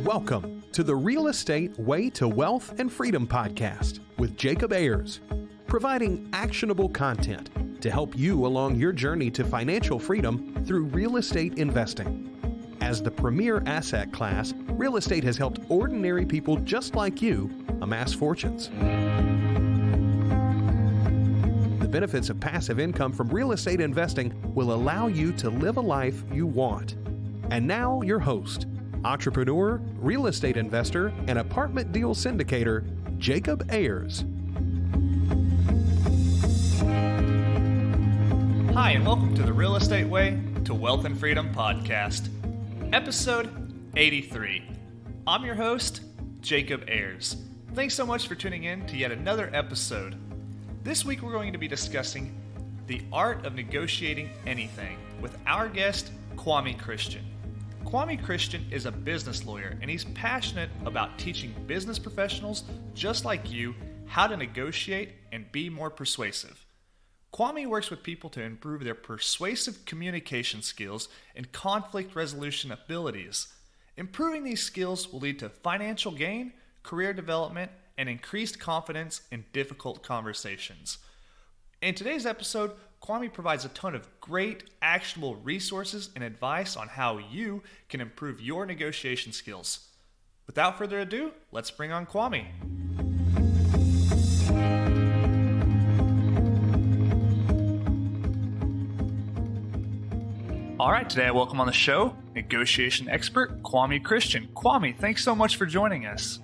Welcome to the Real Estate Way to Wealth and Freedom podcast with Jacob Ayers, providing actionable content to help you along your journey to financial freedom through real estate investing. As the premier asset class, real estate has helped ordinary people just like you amass fortunes. The benefits of passive income from real estate investing will allow you to live a life you want. And now your host, entrepreneur, real estate investor, and apartment deal syndicator, Jacob Ayers. Hi, and welcome to the Real Estate Way to Wealth and Freedom podcast, episode 83. I'm your host, Jacob Ayers. Thanks so much for tuning in to yet another episode. This week we're going to be discussing the art of negotiating anything with our guest, Kwame Christian. Kwame Christian is a business lawyer, and he's passionate about teaching business professionals just like you how to negotiate and be more persuasive. Kwame works with people to improve their persuasive communication skills and conflict resolution abilities. Improving these skills will lead to financial gain, career development, and increased confidence in difficult conversations. In today's episode, Kwame provides a ton of great, actionable resources and advice on how you can improve your negotiation skills. Without further ado, let's bring on Kwame. All right, today I welcome on the show negotiation expert Kwame Christian. Kwame, thanks so much for joining us.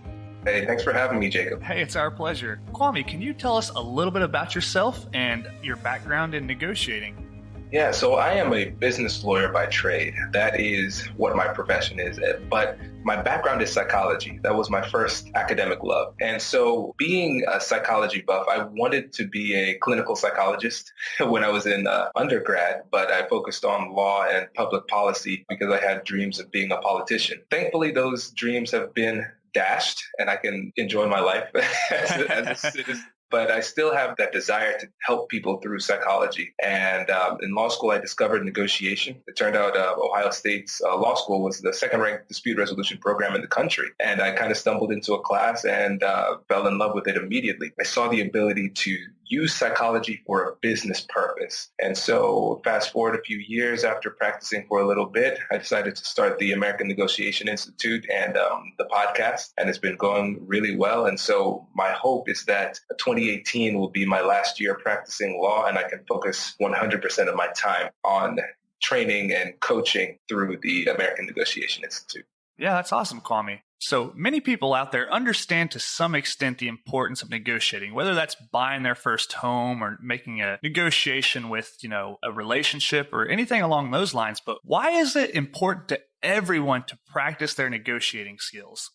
Hey, thanks for having me, Jacob. Hey, it's our pleasure. Kwame, can you tell us a little bit about yourself and your background in negotiating? Yeah, so I am a business lawyer by trade. That is what my profession is. But my background is psychology. That was my first academic love. And so being a psychology buff, I wanted to be a clinical psychologist when I was in undergrad, but I focused on law and public policy because I had dreams of being a politician. Thankfully, those dreams have been dashed and I can enjoy my life as a citizen. But I still have that desire to help people through psychology. And in law school, I discovered negotiation. It turned out Ohio State's law school was the second-ranked dispute resolution program in the country. And I kind of stumbled into a class and fell in love with it immediately. I saw the ability to use psychology for a business purpose. And so fast forward a few years after practicing for a little bit, I decided to start the American Negotiation Institute and the podcast, and it's been going really well. And so my hope is that 2018 will be my last year practicing law, and I can focus 100% of my time on training and coaching through the American Negotiation Institute. Yeah, that's awesome, Kwame. So many people out there understand to some extent the importance of negotiating, whether that's buying their first home or making a negotiation with, a relationship or anything along those lines. But why is it important to everyone to practice their negotiating skills?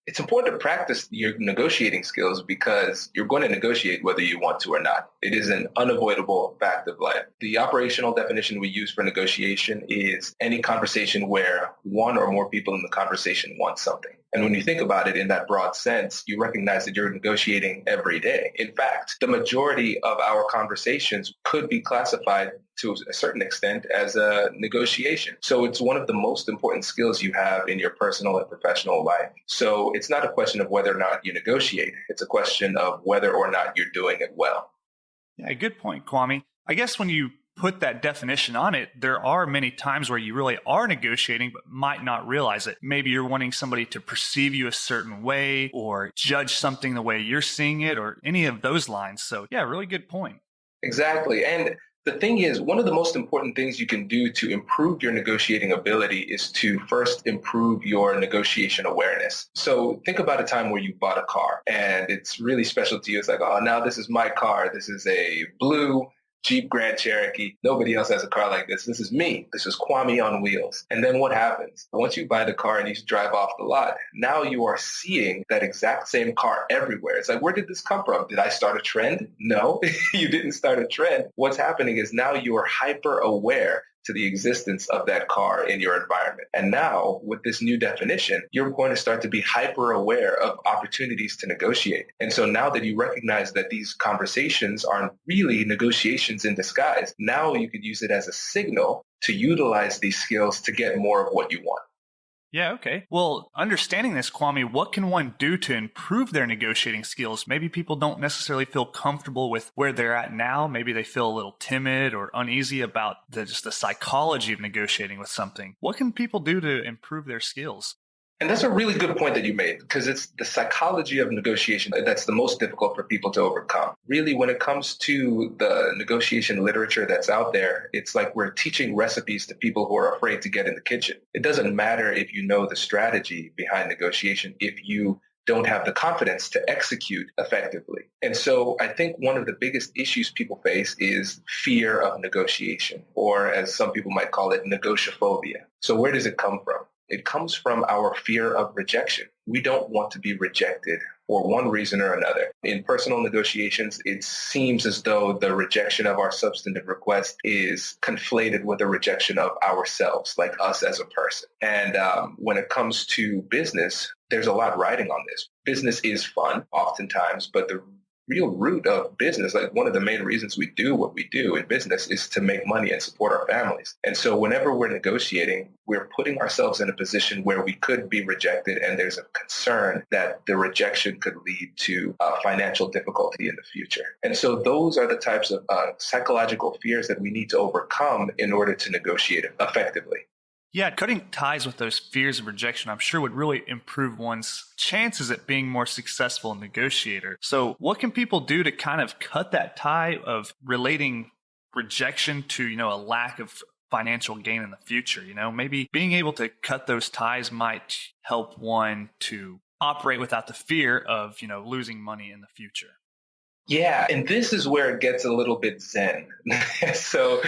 It's important to practice your negotiating skills because you're going to negotiate whether you want to or not. It is an unavoidable fact of life. The operational definition we use for negotiation is any conversation where one or more people in the conversation want something. And when you think about it in that broad sense, you recognize that you're negotiating every day. In fact, the majority of our conversations could be classified to a certain extent as a negotiation. So it's one of the most important skills you have in your personal and professional life. So it's not a question of whether or not you negotiate. It's a question of whether or not you're doing it well. Yeah, good point, Kwame. I guess when you put that definition on it, there are many times where you really are negotiating but might not realize it. Maybe you're wanting somebody to perceive you a certain way or judge something the way you're seeing it or any of those lines. So yeah, really good point. Exactly. And the thing is, one of the most important things you can do to improve your negotiating ability is to first improve your negotiation awareness. So think about a time where you bought a car and it's really special to you. It's like, oh, now this is my car. This is a blue Jeep Grand Cherokee. Nobody else has a car like this. This is me. This is Kwame on wheels. And then what happens? Once you buy the car and you drive off the lot, now you are seeing that exact same car everywhere. It's like, where did this come from? Did I start a trend? No, you didn't start a trend. What's happening is now you are hyper aware to the existence of that car in your environment. And now with this new definition, you're going to start to be hyper aware of opportunities to negotiate. And so now that you recognize that these conversations aren't really negotiations in disguise, now you could use it as a signal to utilize these skills to get more of what you want. Yeah, okay. Well, understanding this, Kwame, what can one do to improve their negotiating skills? Maybe people don't necessarily feel comfortable with where they're at now. Maybe they feel a little timid or uneasy about just the psychology of negotiating with something. What can people do to improve their skills? And that's a really good point that you made, because it's the psychology of negotiation that's the most difficult for people to overcome. Really, when it comes to the negotiation literature that's out there, it's like we're teaching recipes to people who are afraid to get in the kitchen. It doesn't matter if you know the strategy behind negotiation if you don't have the confidence to execute effectively. And so I think one of the biggest issues people face is fear of negotiation, or as some people might call it, negotiophobia. So where does it come from? It comes from our fear of rejection. We don't want to be rejected for one reason or another. In personal negotiations, it seems as though the rejection of our substantive request is conflated with a rejection of ourselves, like us as a person. And when it comes to business, there's a lot riding on this. Business is fun oftentimes, but the real root of business, like one of the main reasons we do what we do in business, is to make money and support our families. And so whenever we're negotiating, we're putting ourselves in a position where we could be rejected, and there's a concern that the rejection could lead to financial difficulty in the future. And so those are the types of psychological fears that we need to overcome in order to negotiate effectively. Yeah, cutting ties with those fears of rejection, I'm sure would really improve one's chances at being more successful negotiator. So what can people do to kind of cut that tie of relating rejection to, a lack of financial gain in the future? Maybe being able to cut those ties might help one to operate without the fear of, losing money in the future. Yeah, and this is where it gets a little bit zen. So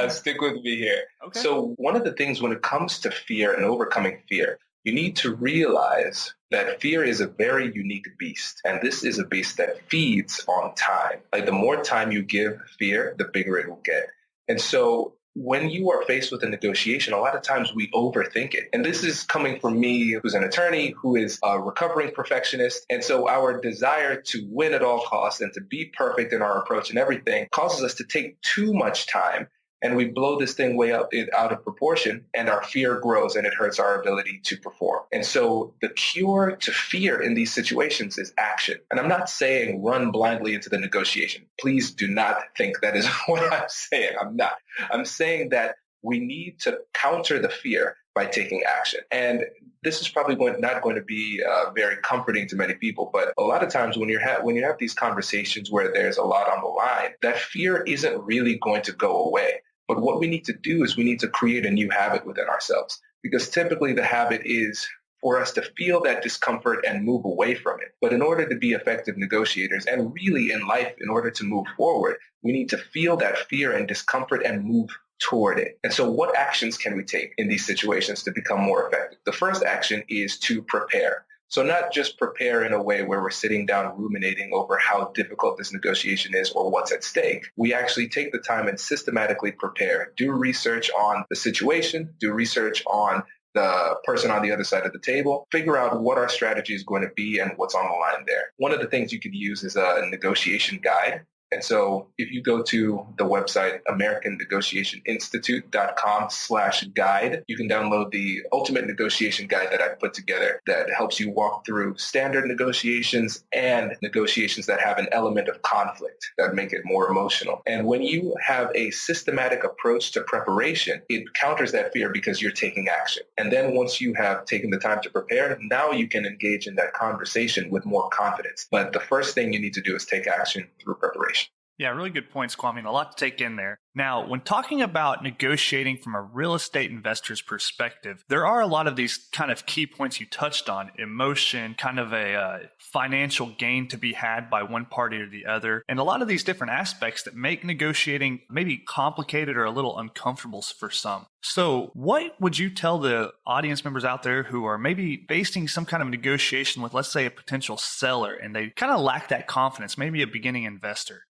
stick with me here. Okay. So one of the things when it comes to fear and overcoming fear, you need to realize that fear is a very unique beast. And this is a beast that feeds on time. Like the more time you give fear, the bigger it will get. And so when you are faced with a negotiation, a lot of times we overthink it. And this is coming from me, who's an attorney, who is a recovering perfectionist. And so our desire to win at all costs and to be perfect in our approach and everything causes us to take too much time. And we blow this thing way out of proportion, and our fear grows and it hurts our ability to perform. And so the cure to fear in these situations is action. And I'm not saying run blindly into the negotiation. Please do not think that is what I'm saying. I'm not. I'm saying that we need to counter the fear by taking action. And this is probably not going to be very comforting to many people, but a lot of times when you have these conversations where there's a lot on the line, that fear isn't really going to go away. But what we need to do is we need to create a new habit within ourselves, because typically the habit is for us to feel that discomfort and move away from it. But in order to be effective negotiators, and really in life, in order to move forward, we need to feel that fear and discomfort and move toward it. And so what actions can we take in these situations to become more effective? The first action is to prepare. So not just prepare in a way where we're sitting down ruminating over how difficult this negotiation is or what's at stake. We actually take the time and systematically prepare, do research on the situation, do research on the person on the other side of the table, figure out what our strategy is going to be and what's on the line there. One of the things you could use is a negotiation guide. And so if you go to the website AmericanNegotiationInstitute.com/guide, you can download the ultimate negotiation guide that I put together that helps you walk through standard negotiations and negotiations that have an element of conflict that make it more emotional. And when you have a systematic approach to preparation, it counters that fear because you're taking action. And then once you have taken the time to prepare, now you can engage in that conversation with more confidence. But the first thing you need to do is take action through preparation. Yeah, really good points, Kwame. A lot to take in there. Now, when talking about negotiating from a real estate investor's perspective, there are a lot of these kind of key points you touched on: emotion, kind of a financial gain to be had by one party or the other, and a lot of these different aspects that make negotiating maybe complicated or a little uncomfortable for some. So what would you tell the audience members out there who are maybe facing some kind of negotiation with, let's say, a potential seller, and they kind of lack that confidence, maybe a beginning investor?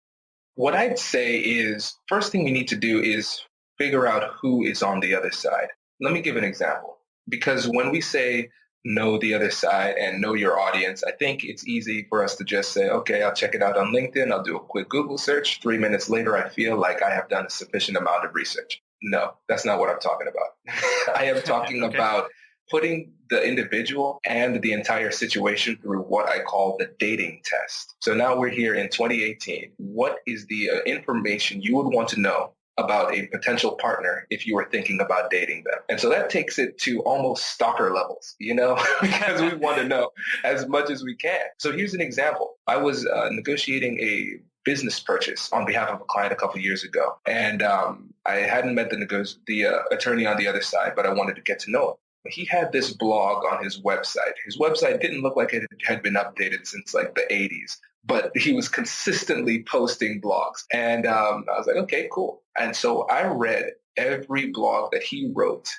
What I'd say is, first thing we need to do is figure out who is on the other side. Let me give an example. Because when we say know the other side and know your audience, I think it's easy for us to just say, okay, I'll check it out on LinkedIn. I'll do a quick Google search. 3 minutes later, I feel like I have done a sufficient amount of research. No, that's not what I'm talking about. I am talking about putting the individual and the entire situation through what I call the dating test. So now we're here in 2018. What is the information you would want to know about a potential partner if you were thinking about dating them? And so that takes it to almost stalker levels, because we want to know as much as we can. So here's an example. I was negotiating a business purchase on behalf of a client a couple of years ago. And I hadn't met the attorney on the other side, but I wanted to get to know him. He had this blog on his website. His website didn't look like it had been updated since like the 80s, but he was consistently posting blogs. And I was like, okay, cool. And so I read every blog that he wrote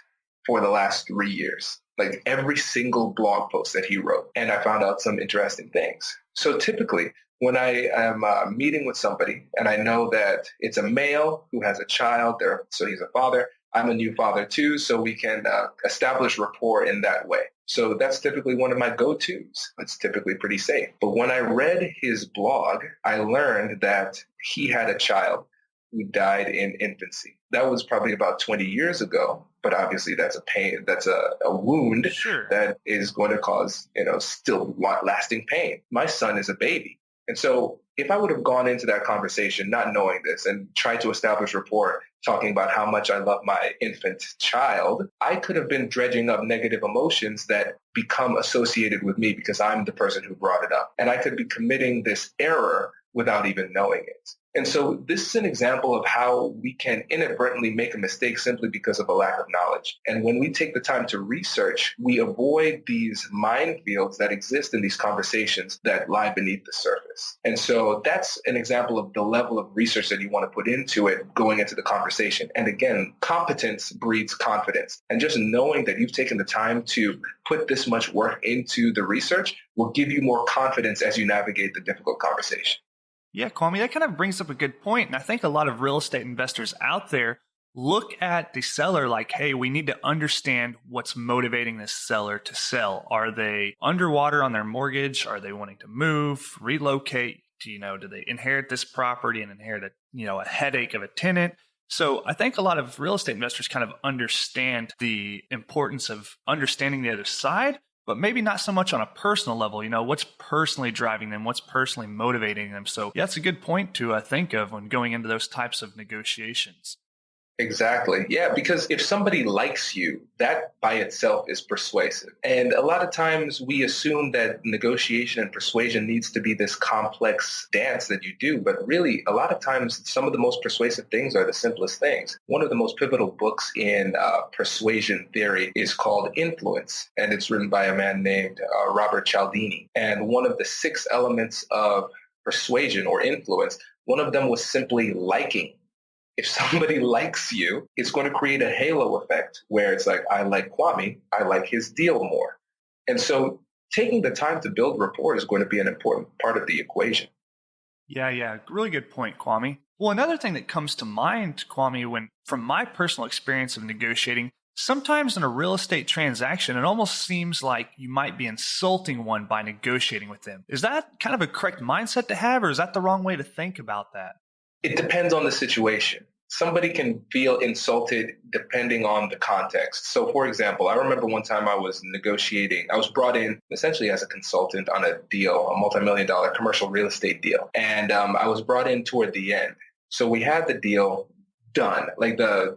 for the last 3 years, like every single blog post that he wrote. And I found out some interesting things. So typically, when I am meeting with somebody and I know that it's a male who has a child, so he's a father, I'm a new father too, so we can establish rapport in that way. So that's typically one of my go-tos. It's typically pretty safe. But when I read his blog, I learned that he had a child who died in infancy. That was probably about 20 years ago, but obviously that's a pain. That's a wound that is going to cause, still lasting pain. My son is a baby. And so if I would have gone into that conversation not knowing this and tried to establish rapport, talking about how much I love my infant child, I could have been dredging up negative emotions that become associated with me because I'm the person who brought it up. And I could be committing this error without even knowing it. And so this is an example of how we can inadvertently make a mistake simply because of a lack of knowledge. And when we take the time to research, we avoid these minefields that exist in these conversations that lie beneath the surface. And so that's an example of the level of research that you want to put into it going into the conversation. And again, competence breeds confidence. And just knowing that you've taken the time to put this much work into the research will give you more confidence as you navigate the difficult conversation. Yeah, Kwame, that kind of brings up a good point. And I think a lot of real estate investors out there look at the seller like, hey, we need to understand what's motivating this seller to sell. Are they underwater on their mortgage? Are they wanting to move, relocate? Do they inherit this property and inherit a headache of a tenant? So I think a lot of real estate investors kind of understand the importance of understanding the other side, but maybe not so much on a personal level. What's personally driving them? What's personally motivating them? So yeah, that's a good point to think of when going into those types of negotiations. Exactly. Yeah, because if somebody likes you, that by itself is persuasive. And a lot of times we assume that negotiation and persuasion needs to be this complex dance that you do. But really, a lot of times, some of the most persuasive things are the simplest things. One of the most pivotal books in persuasion theory is called Influence, and it's written by a man named Robert Cialdini. And one of the 6 elements of persuasion or influence, one of them was simply liking. If somebody likes you, it's going to create a halo effect where it's like, I like Kwame, I like his deal more. And so taking the time to build rapport is going to be an important part of the equation. Yeah. Really good point, Kwame. Well, another thing that comes to mind, Kwame, from my personal experience of negotiating, sometimes in a real estate transaction, it almost seems like you might be insulting one by negotiating with them. Is that kind of a correct mindset to have, or is that the wrong way to think about that? It depends on the situation. Somebody can feel insulted depending on the context. So, for example, I remember one time I was negotiating. I was brought in essentially as a consultant on a deal, a multi-million-dollar commercial real estate deal. And I was brought in toward the end. So we had the deal done, like the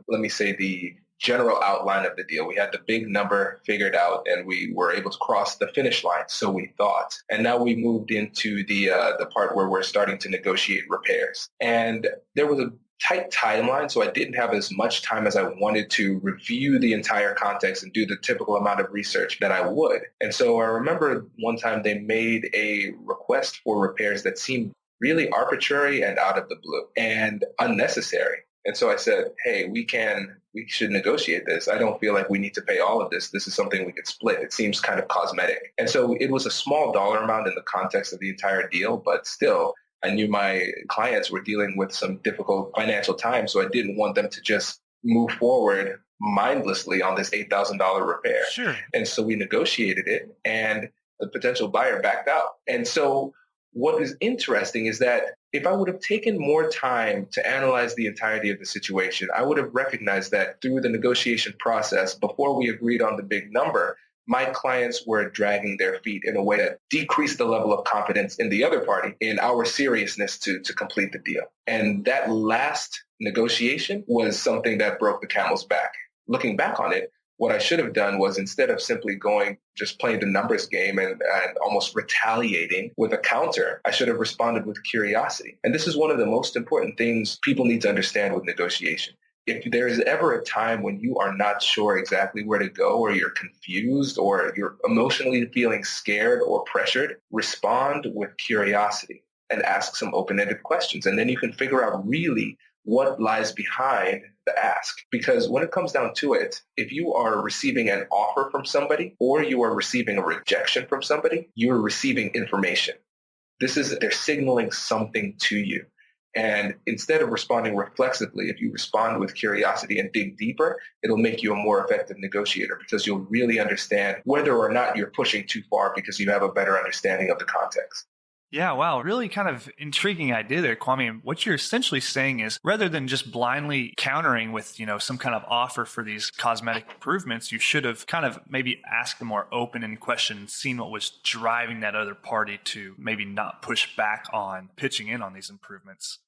general outline of the deal. We had the big number figured out and we were able to cross the finish line. So we thought. And now we moved into the part where we're starting to negotiate repairs. And there was a tight timeline, so I didn't have as much time as I wanted to review the entire context and do the typical amount of research that I would. And so I remember one time they made a request for repairs that seemed really arbitrary and out of the blue and unnecessary. And so I said, hey, we should negotiate this. I don't feel like we need to pay all of this. This is something we could split. It seems kind of cosmetic. And so it was a small dollar amount in the context of the entire deal, but still, I knew my clients were dealing with some difficult financial times, so I didn't want them to just move forward mindlessly on this $8,000 repair. Sure. And so we negotiated it, and the potential buyer backed out. And so what is interesting is that if I would have taken more time to analyze the entirety of the situation, I would have recognized that through the negotiation process, before we agreed on the big number, my clients were dragging their feet in a way that decreased the level of confidence in the other party in our seriousness to complete the deal. And that last negotiation was something that broke the camel's back. Looking back on it, what I should have done was, instead of simply just playing the numbers game and almost retaliating with a counter, I should have responded with curiosity. And this is one of the most important things people need to understand with negotiation. If there is ever a time when you are not sure exactly where to go, or you're confused, or you're emotionally feeling scared or pressured, respond with curiosity and ask some open-ended questions. And then you can figure out really what lies behind the ask. Because when it comes down to it, if you are receiving an offer from somebody or you are receiving a rejection from somebody, you're receiving information. They're signaling something to you. And instead of responding reflexively, if you respond with curiosity and dig deeper, it'll make you a more effective negotiator, because you'll really understand whether or not you're pushing too far because you have a better understanding of the context. Yeah, wow. Really kind of intriguing idea there, Kwame. What you're essentially saying is, rather than just blindly countering with, some kind of offer for these cosmetic improvements, you should have kind of maybe asked a more open-ended question and seen what was driving that other party to maybe not push back on pitching in on these improvements.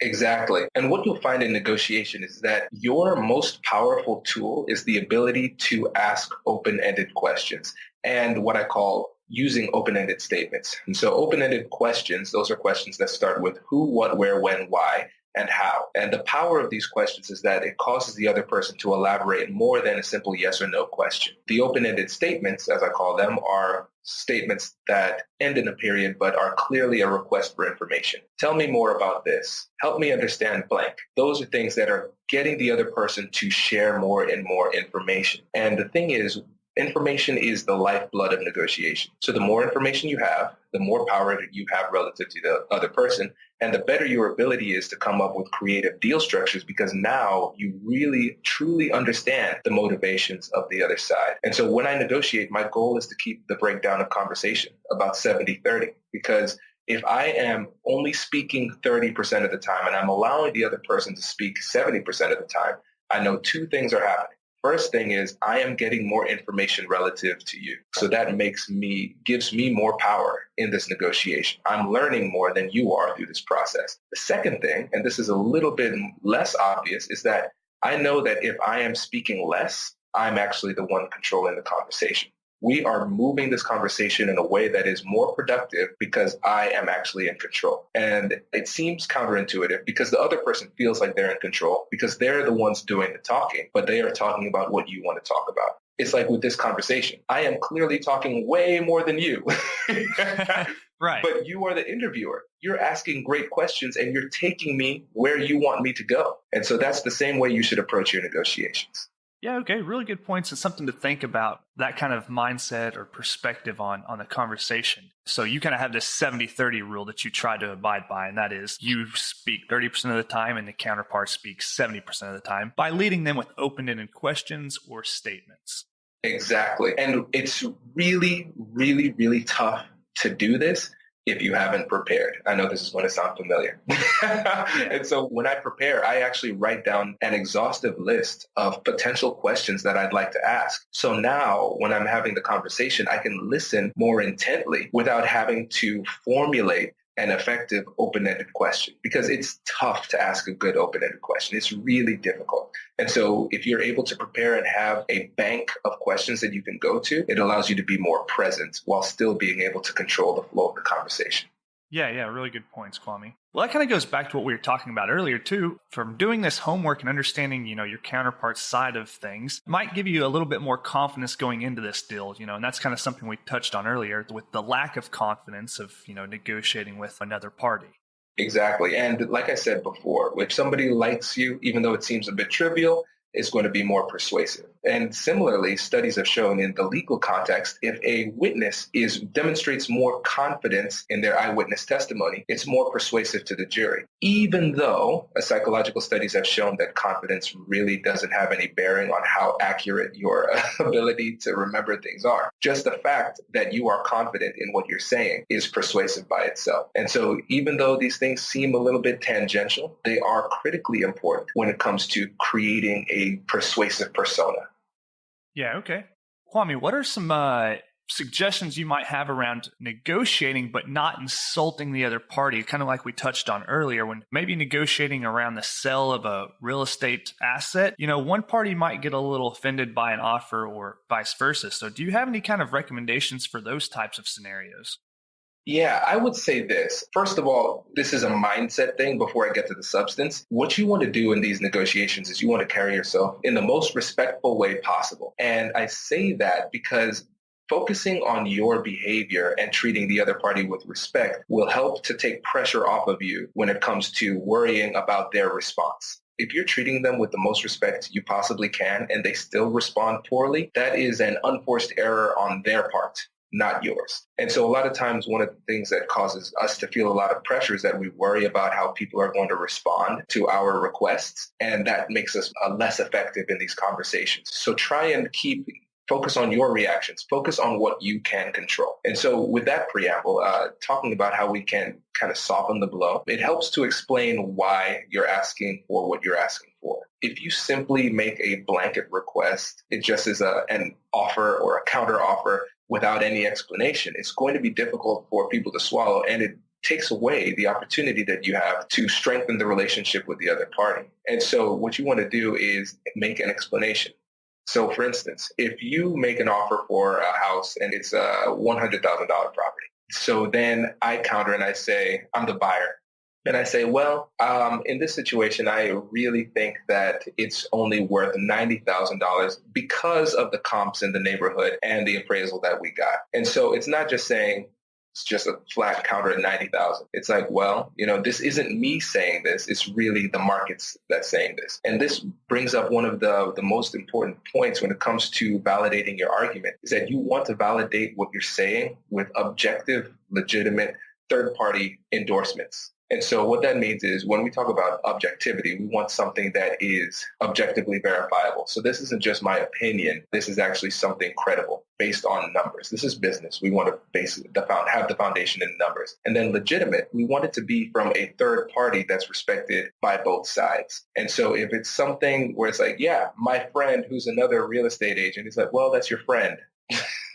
Exactly. And what you'll find in negotiation is that your most powerful tool is the ability to ask open-ended questions, and what I call using open-ended statements. And so open-ended questions, those are questions that start with who, what, where, when, why, and how. And the power of these questions is that it causes the other person to elaborate more than a simple yes or no question. The open-ended statements, as I call them, are statements that end in a period but are clearly a request for information. Tell me more about this. Help me understand blank. Those are things that are getting the other person to share more and more information. And the thing is, information is the lifeblood of negotiation. So the more information you have, the more power that you have relative to the other person, and the better your ability is to come up with creative deal structures, because now you really, truly understand the motivations of the other side. And so when I negotiate, my goal is to keep the breakdown of conversation about 70-30, because if I am only speaking 30% of the time and I'm allowing the other person to speak 70% of the time, I know two things are happening. First thing is I am getting more information relative to you. So that gives me more power in this negotiation. I'm learning more than you are through this process. The second thing, and this is a little bit less obvious, is that I know that if I am speaking less, I'm actually the one controlling the conversation. We are moving this conversation in a way that is more productive because I am actually in control. And it seems counterintuitive because the other person feels like they're in control because they're the ones doing the talking, but they are talking about what you want to talk about. It's like with this conversation, I am clearly talking way more than you. Right. But you are the interviewer. You're asking great questions and you're taking me where you want me to go. And so that's the same way you should approach your negotiations. Yeah, okay, really good points and something to think about, that kind of mindset or perspective on the conversation. So you kind of have this 70-30 rule that you try to abide by, and that is you speak 30% of the time and the counterpart speaks 70% of the time by leading them with open-ended questions or statements. Exactly. And it's really, really, really tough to do this if you haven't prepared. I know this is going to sound familiar. And so when I prepare, I actually write down an exhaustive list of potential questions that I'd like to ask. So now when I'm having the conversation, I can listen more intently without having to formulate an effective open-ended question, because it's tough to ask a good open-ended question. It's really difficult. And so if you're able to prepare and have a bank of questions that you can go to, it allows you to be more present while still being able to control the flow of the conversation. Yeah, really good points, Kwame. Well, that kind of goes back to what we were talking about earlier, too. From doing this homework and understanding, your counterpart's side of things might give you a little bit more confidence going into this deal, and that's kind of something we touched on earlier with the lack of confidence of, negotiating with another party. Exactly. And like I said before, if somebody likes you, even though it seems a bit trivial, is going to be more persuasive. And similarly, studies have shown in the legal context, if a witness demonstrates more confidence in their eyewitness testimony, it's more persuasive to the jury. Even though psychological studies have shown that confidence really doesn't have any bearing on how accurate your ability to remember things are. Just the fact that you are confident in what you're saying is persuasive by itself. And so even though these things seem a little bit tangential, they are critically important when it comes to creating a persuasive persona. Yeah, okay. Kwame, what are some suggestions you might have around negotiating but not insulting the other party, kind of like we touched on earlier, when maybe negotiating around the sale of a real estate asset, one party might get a little offended by an offer or vice versa. So do you have any kind of recommendations for those types of scenarios? Yeah, I would say this. First of all, this is a mindset thing before I get to the substance. What you want to do in these negotiations is you want to carry yourself in the most respectful way possible. And I say that because focusing on your behavior and treating the other party with respect will help to take pressure off of you when it comes to worrying about their response. If you're treating them with the most respect you possibly can and they still respond poorly, that is an unforced error on their part, not yours. And so a lot of times, one of the things that causes us to feel a lot of pressure is that we worry about how people are going to respond to our requests. And that makes us less effective in these conversations. So try and focus on your reactions, focus on what you can control. And so with that preamble, talking about how we can kind of soften the blow, it helps to explain why you're asking for what you're asking for. If you simply make a blanket request, it just is an offer or a counter offer without any explanation, it's going to be difficult for people to swallow, and it takes away the opportunity that you have to strengthen the relationship with the other party. And so what you want to do is make an explanation. So for instance, if you make an offer for a house and it's a $100,000 property, so then I counter and I say, I'm the buyer. And I say, well, in this situation, I really think that it's only worth $90,000 because of the comps in the neighborhood and the appraisal that we got. And so it's not just saying it's just a flat counter at 90,000. It's like, well, this isn't me saying this. It's really the markets that's saying this. And this brings up one of the most important points when it comes to validating your argument is that you want to validate what you're saying with objective, legitimate, third-party endorsements. And so what that means is when we talk about objectivity, we want something that is objectively verifiable. So this isn't just my opinion. This is actually something credible based on numbers. This is business. We want to have the foundation in numbers. And then legitimate, we want it to be from a third party that's respected by both sides. And so if it's something where it's like, yeah, my friend who's another real estate agent, it's like, well, that's your friend.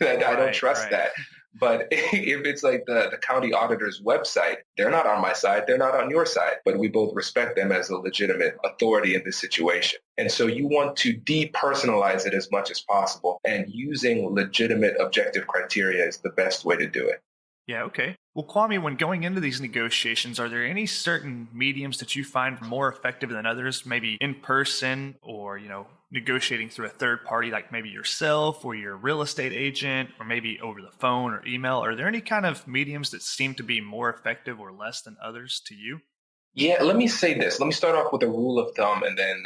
I don't trust that. But if it's like the county auditor's website, they're not on my side, they're not on your side, but we both respect them as a legitimate authority in this situation. And so you want to depersonalize it as much as possible, and using legitimate objective criteria is the best way to do it. Yeah, okay. Well, Kwame, when going into these negotiations, are there any certain mediums that you find more effective than others, maybe in person or, negotiating through a third party like maybe yourself or your real estate agent or maybe over the phone or email? Are there any kind of mediums that seem to be more effective or less than others to you? Yeah, let me say this. Let me start off with a rule of thumb and then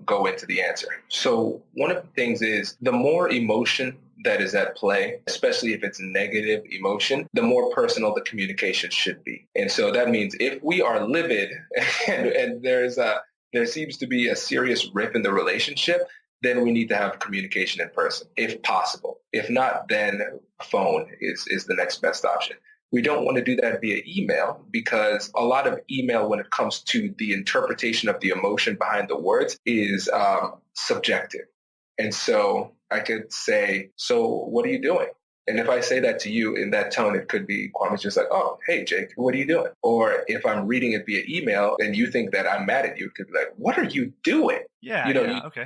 go into the answer. So one of the things is the more emotion that is at play, especially if it's negative emotion, the more personal the communication should be. And so that means if we are livid and there seems to be a serious rift in the relationship, then we need to have communication in person, if possible. If not, then phone is the next best option. We don't want to do that via email because a lot of email, when it comes to the interpretation of the emotion behind the words, is subjective. And so I could say, so what are you doing? And if I say that to you in that tone, it could be Kwame's just like, oh, hey, Jake, what are you doing? Or if I'm reading it via email and you think that I'm mad at you, it could be like, what are you doing? Okay.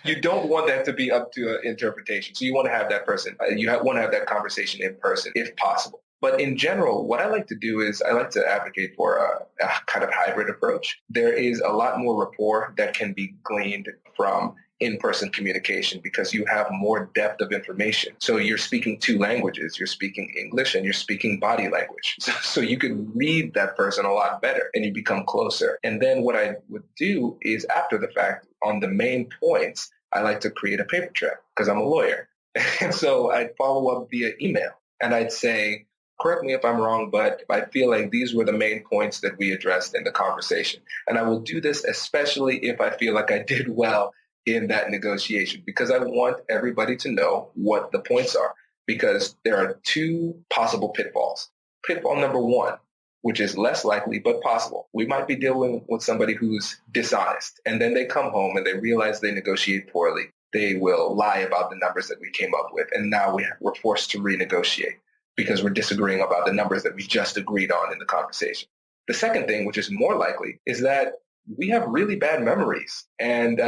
You don't want that to be up to interpretation. So you want to have that person, want to have that conversation in person if possible. But in general, what I like to do is I like to advocate for a kind of hybrid approach. There is a lot more rapport that can be gleaned from in-person communication because you have more depth of information. So you're speaking two languages. You're speaking English and you're speaking body language. So you could read that person a lot better and you become closer. And then what I would do is after the fact, on the main points, I like to create a paper trail because I'm a lawyer. And so I'd follow up via email and I'd say, correct me if I'm wrong, but I feel like these were the main points that we addressed in the conversation. And I will do this especially if I feel like I did well in that negotiation, because I want everybody to know what the points are, because there are two possible pitfalls. Pitfall number one, which is less likely but possible. We might be dealing with somebody who's dishonest, and then they come home and they realize they negotiate poorly. They will lie about the numbers that we came up with, and now we're forced to renegotiate because we're disagreeing about the numbers that we just agreed on in the conversation. The second thing, which is more likely, is that we have really bad memories, and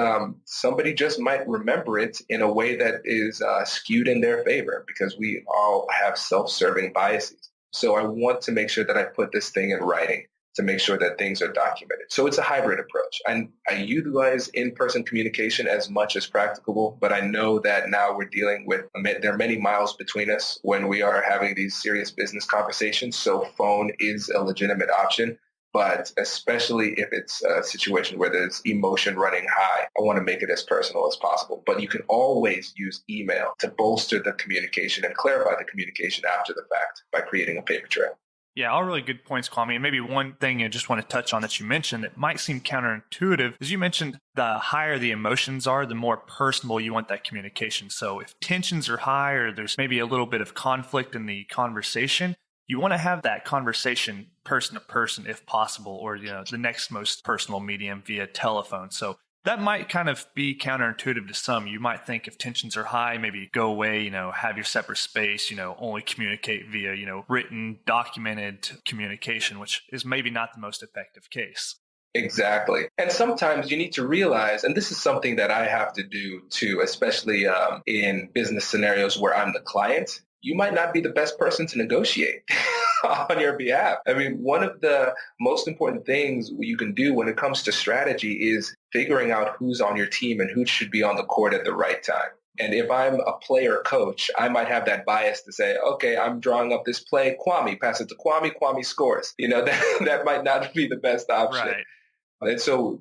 somebody just might remember it in a way that is skewed in their favor because we all have self-serving biases. So I want to make sure that I put this thing in writing to make sure that things are documented. So it's a hybrid approach. And I utilize in-person communication as much as practicable, but I know that now we're dealing with, there are many miles between us when we are having these serious business conversations. So phone is a legitimate option, but especially if it's a situation where there's emotion running high, I want to make it as personal as possible. But you can always use email to bolster the communication and clarify the communication after the fact by creating a paper trail. Yeah, all really good points, Kwame. And maybe one thing I just want to touch on that you mentioned that might seem counterintuitive is you mentioned the higher the emotions are, the more personal you want that communication. So if tensions are high or there's maybe a little bit of conflict in the conversation, you want to have that conversation person to person if possible, or the next most personal medium via telephone. So that might kind of be counterintuitive to some. You might think if tensions are high, maybe go away, have your separate space, only communicate via, written, documented communication, which is maybe not the most effective case. Exactly. And sometimes you need to realize, and this is something that I have to do too, especially in business scenarios where I'm the client, you might not be the best person to negotiate on your behalf. I mean, one of the most important things you can do when it comes to strategy is figuring out who's on your team and who should be on the court at the right time. And if I'm a player coach, I might have that bias to say, okay, I'm drawing up this play, Kwame, pass it to Kwame, Kwame scores. That might not be the best option. Right. And so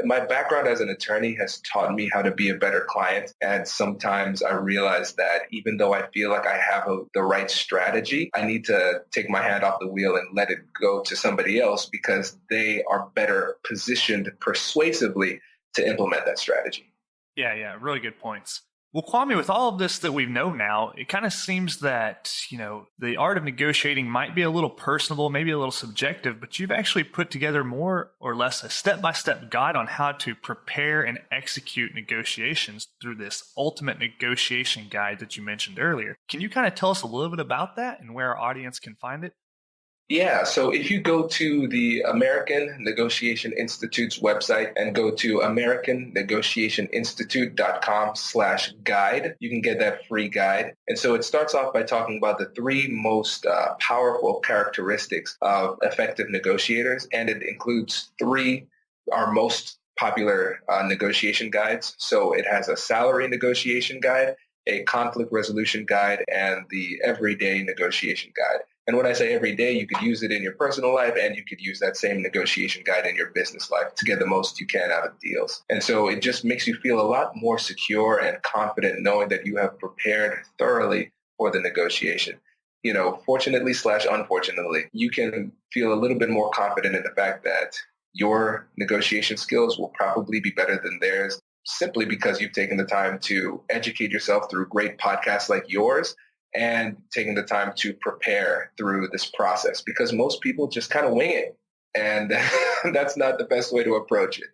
my background as an attorney has taught me how to be a better client. And sometimes I realize that even though I feel like I have the right strategy, I need to take my hand off the wheel and let it go to somebody else because they are better positioned persuasively to implement that strategy. Yeah, really good points. Well, Kwame, with all of this that we know now, it kind of seems that, the art of negotiating might be a little personable, maybe a little subjective, but you've actually put together more or less a step-by-step guide on how to prepare and execute negotiations through this ultimate negotiation guide that you mentioned earlier. Can you kind of tell us a little bit about that and where our audience can find it? Yeah, so if you go to the American Negotiation Institute's website and go to americannegotiationinstitute.com/guide, you can get that free guide. And so it starts off by talking about the three most powerful characteristics of effective negotiators, and it includes our most popular negotiation guides. So it has a salary negotiation guide, a conflict resolution guide, and the everyday negotiation guide. And when I say every day, you could use it in your personal life and you could use that same negotiation guide in your business life to get the most you can out of deals. And so it just makes you feel a lot more secure and confident knowing that you have prepared thoroughly for the negotiation. Fortunately / unfortunately, you can feel a little bit more confident in the fact that your negotiation skills will probably be better than theirs simply because you've taken the time to educate yourself through great podcasts like yours and taking the time to prepare through this process, because most people just kind of wing it. And that's not the best way to approach it.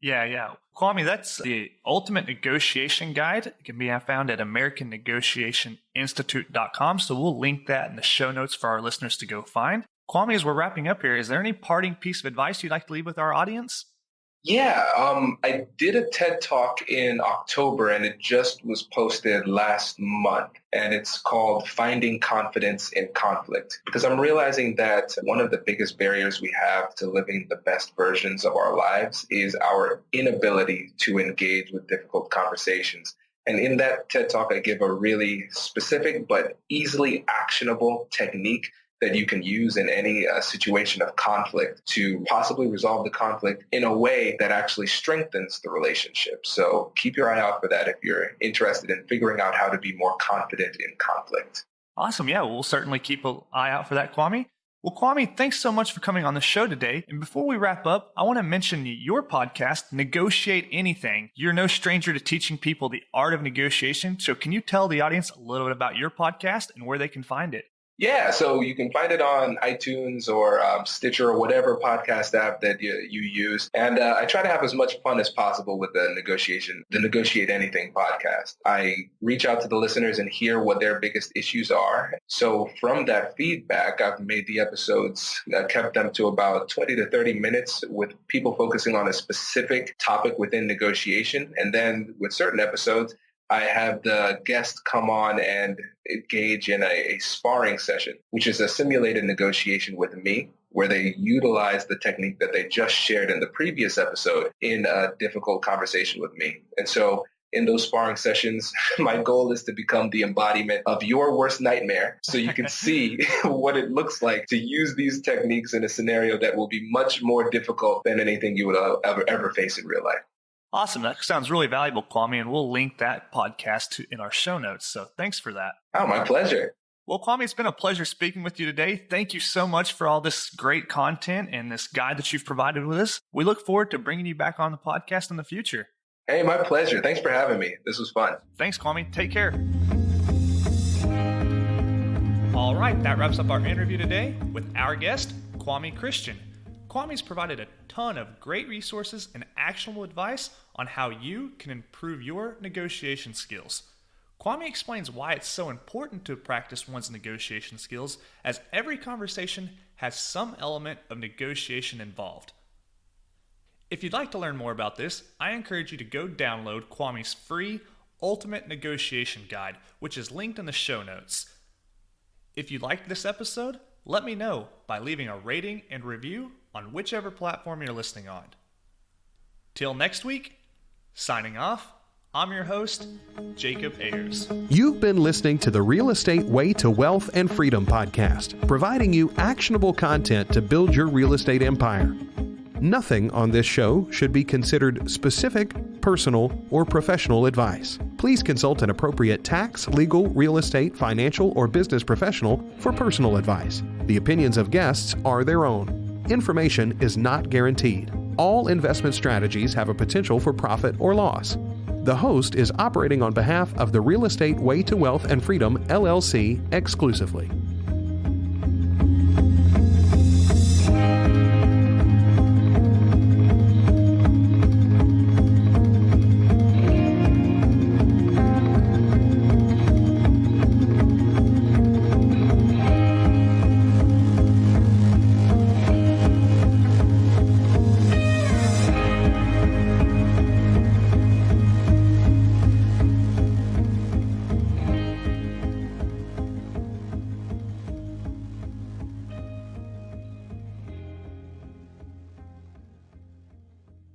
Yeah. Kwame, that's the ultimate negotiation guide. It can be found at americannegotiationinstitute.com. So we'll link that in the show notes for our listeners to go find. Kwame, as we're wrapping up here, is there any parting piece of advice you'd like to leave with our audience? Yeah, I did a TED Talk in October, and it just was posted last month. And it's called Finding Confidence in Conflict, because I'm realizing that one of the biggest barriers we have to living the best versions of our lives is our inability to engage with difficult conversations. And in that TED Talk, I give a really specific but easily actionable technique that you can use in any situation of conflict to possibly resolve the conflict in a way that actually strengthens the relationship. So keep your eye out for that if you're interested in figuring out how to be more confident in conflict. Awesome. Yeah, we'll certainly keep an eye out for that, Kwame. Well, Kwame, thanks so much for coming on the show today. And before we wrap up, I want to mention your podcast, Negotiate Anything. You're no stranger to teaching people the art of negotiation. So can you tell the audience a little bit about your podcast and where they can find it? Yeah, so you can find it on iTunes or Stitcher or whatever podcast app that you use. And I try to have as much fun as possible with the Negotiate Anything podcast. I reach out to the listeners and hear what their biggest issues are. So from that feedback, I've made the episodes, kept them to about 20 to 30 minutes with people focusing on a specific topic within negotiation. And then with certain episodes, I have the guest come on and engage in a sparring session, which is a simulated negotiation with me, where they utilize the technique that they just shared in the previous episode in a difficult conversation with me. And so in those sparring sessions, my goal is to become the embodiment of your worst nightmare, so you can see what it looks like to use these techniques in a scenario that will be much more difficult than anything you would ever face in real life. Awesome. That sounds really valuable, Kwame, and we'll link that podcast in our show notes. So thanks for that. Oh, my pleasure. Well, Kwame, it's been a pleasure speaking with you today. Thank you so much for all this great content and this guide that you've provided with us. We look forward to bringing you back on the podcast in the future. Hey, my pleasure. Thanks for having me. This was fun. Thanks, Kwame. Take care. All right, that wraps up our interview today with our guest, Kwame Christian. Kwame's provided a ton of great resources and actionable advice on how you can improve your negotiation skills. Kwame explains why it's so important to practice one's negotiation skills, as every conversation has some element of negotiation involved. If you'd like to learn more about this, I encourage you to go download Kwame's free Ultimate Negotiation Guide, which is linked in the show notes. If you liked this episode, let me know by leaving a rating and review on whichever platform you're listening on. Till next week, signing off, I'm your host, Jacob Ayers. You've been listening to the Real Estate Way to Wealth and Freedom podcast, providing you actionable content to build your real estate empire. Nothing on this show should be considered specific, personal, or professional advice. Please consult an appropriate tax, legal, real estate, financial, or business professional for personal advice. The opinions of guests are their own. Information is not guaranteed. All investment strategies have a potential for profit or loss. The host is operating on behalf of the Real Estate Way to Wealth and Freedom, LLC, exclusively.